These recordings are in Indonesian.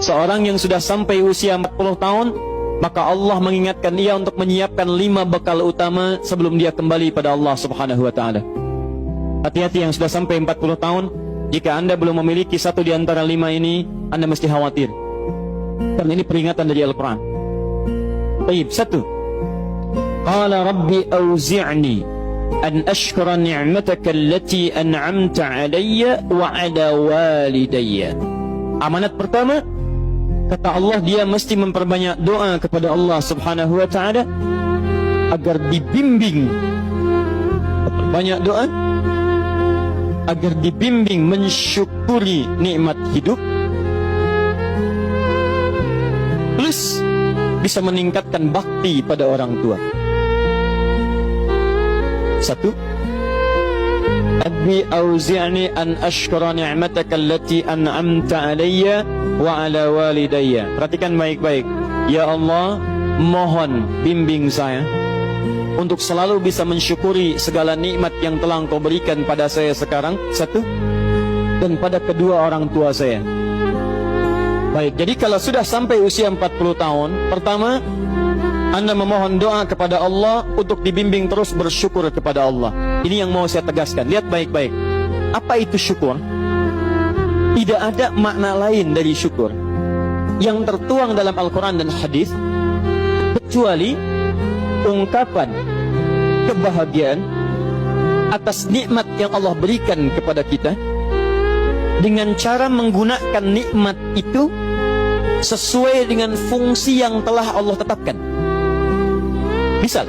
seorang yang sudah sampai usia 40 tahun, maka Allah mengingatkan dia untuk menyiapkan 5 bekal utama sebelum dia kembali pada Allah Subhanahu wa taala. Hati-hati yang sudah sampai 40 tahun, jika Anda belum memiliki satu di antara 5 ini, Anda mesti khawatir. Karena ini peringatan dari Al-Quran. Baik, 1. Qala rabbi auzi'ni an ashkura ni'mataka allati an'amta 'alayya wa 'ala walidayya. Amanat pertama, kata Allah, dia mesti memperbanyak doa kepada Allah Subhanahu wa taala agar dibimbing. Perbanyak doa agar dibimbing mensyukuri nikmat hidup, plus bisa meningkatkan bakti pada orang tua. 1. Rabbi auzi'ni an ashkura ni'mataka allati an'amta 'alayya wa 'ala walidayya. Perhatikan baik-baik. Ya Allah, mohon bimbing saya untuk selalu bisa mensyukuri segala nikmat yang telah Engkau berikan pada saya sekarang, 1, dan pada kedua orang tua saya. Baik, jadi kalau sudah sampai usia 40 tahun, pertama, Anda memohon doa kepada Allah untuk dibimbing terus bersyukur kepada Allah. Ini yang mau saya tegaskan. Lihat baik-baik. Apa itu syukur? Tidak ada makna lain dari syukur yang tertuang dalam Al-Quran dan hadis kecuali ungkapan kebahagiaan atas nikmat yang Allah berikan kepada kita dengan cara menggunakan nikmat itu sesuai dengan fungsi yang telah Allah tetapkan. Misal,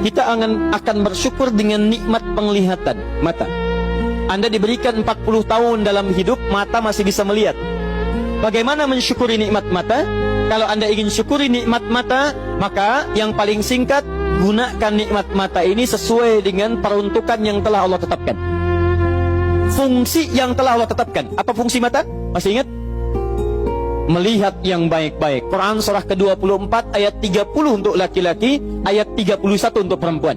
kita akan bersyukur dengan nikmat penglihatan mata. Anda diberikan 40 tahun dalam hidup, mata masih bisa melihat. Bagaimana mensyukuri nikmat mata? Kalau Anda ingin syukuri nikmat mata, maka yang paling singkat, gunakan nikmat mata ini sesuai dengan peruntukan yang telah Allah tetapkan. Fungsi yang telah Allah tetapkan. Apa fungsi mata? Masih ingat? Melihat yang baik-baik. Quran surah ke-24 ayat 30 untuk laki-laki, ayat 31 untuk perempuan.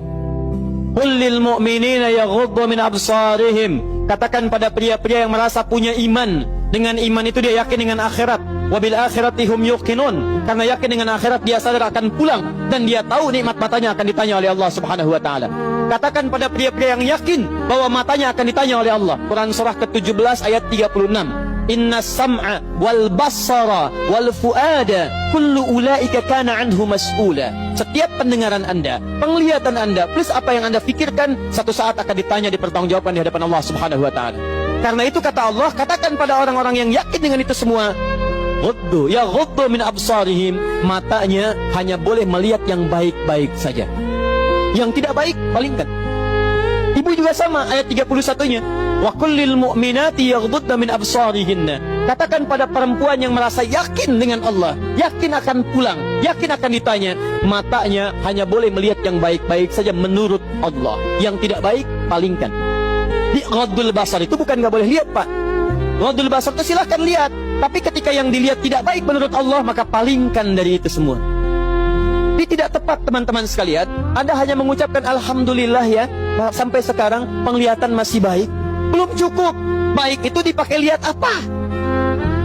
Qul lil mu'minina yaghuddu min absarihim. Katakan pada pria-pria yang merasa punya iman. Dengan iman itu dia yakin dengan akhirat. Wabil akhirati hum yuqinun. Karena yakin dengan akhirat dia sadar akan pulang dan dia tahu nikmat matanya akan ditanya oleh Allah Subhanahu wa taala. Katakan pada pria-pria yang yakin bahwa matanya akan ditanya oleh Allah. Quran surah ke-17 ayat 36. Inna sam'a wal basara wal fuada kullu ulaika kana anhu mas'ula. Setiap pendengaran Anda, penglihatan Anda, plus apa yang Anda fikirkan, satu saat akan ditanya, dipertanggungjawabkan di hadapan Allah Subhanahu wa taala. Karena itu kata Allah, katakan pada orang-orang yang yakin dengan itu semua, ghuddu ya ghuddu min absarihim, matanya hanya boleh melihat yang baik-baik saja. Yang tidak baik palingkan. Ibu juga sama, ayat 31-nya. Wa kullil mu'minati yaghdudna min absarihinna. Katakan pada perempuan yang merasa yakin dengan Allah, yakin akan pulang, yakin akan ditanya, matanya hanya boleh melihat yang baik-baik saja menurut Allah. Yang tidak baik, palingkan. Di ghaddul basar itu bukan nggak boleh lihat, Pak. Ghaddul basar itu silahkan lihat, tapi ketika yang dilihat tidak baik menurut Allah, maka palingkan dari itu semua. Ini tidak tepat, teman-teman sekalian. Anda hanya mengucapkan alhamdulillah ya, sampai sekarang penglihatan masih baik. Belum cukup. Baik itu dipakai lihat apa?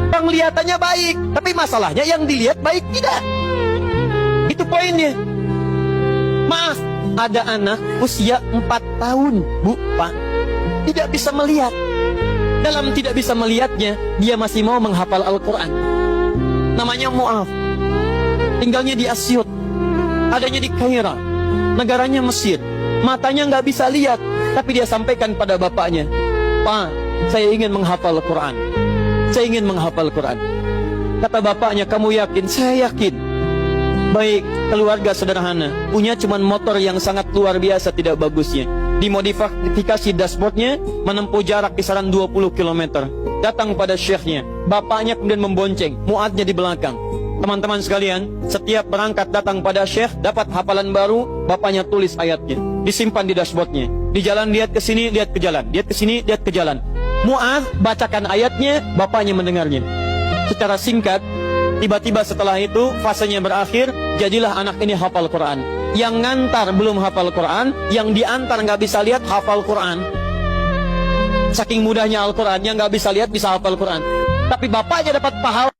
Penglihatannya baik, tapi masalahnya yang dilihat baik tidak. Itu poinnya. Maaf, ada anak usia 4 tahun, Bu, Pak, tidak bisa melihat. Dalam tidak bisa melihatnya, dia masih mau menghafal Al-Quran. Namanya Mu'af. Tinggalnya di Asyut, adanya di Kaira, negaranya Mesir. Matanya nggak bisa lihat, tapi dia sampaikan pada bapaknya, Pak, saya ingin menghafal Quran. Saya ingin menghafal Quran. Kata bapaknya, kamu yakin? Saya yakin. Baik, keluarga sederhana, punya cuman motor yang sangat luar biasa tidak bagusnya. Dimodifikasi dashboardnya, menempuh jarak kisaran 20 km. Datang pada syekhnya, bapaknya kemudian membonceng, muadnya di belakang. Teman-teman sekalian, setiap berangkat datang pada syekh, dapat hafalan baru, bapaknya tulis ayatnya, disimpan di dashboardnya. Di jalan lihat ke sini, lihat ke jalan, lihat ke sini, lihat ke jalan. Mu'adz bacakan ayatnya, bapaknya mendengarnya. Secara singkat, tiba-tiba setelah itu fasenya berakhir, jadilah anak ini hafal Quran. Yang ngantar belum hafal Quran, yang diantar nggak bisa lihat hafal Quran. Saking mudahnya Al-Quran, yang nggak bisa lihat bisa hafal Quran. Tapi bapaknya dapat pahala.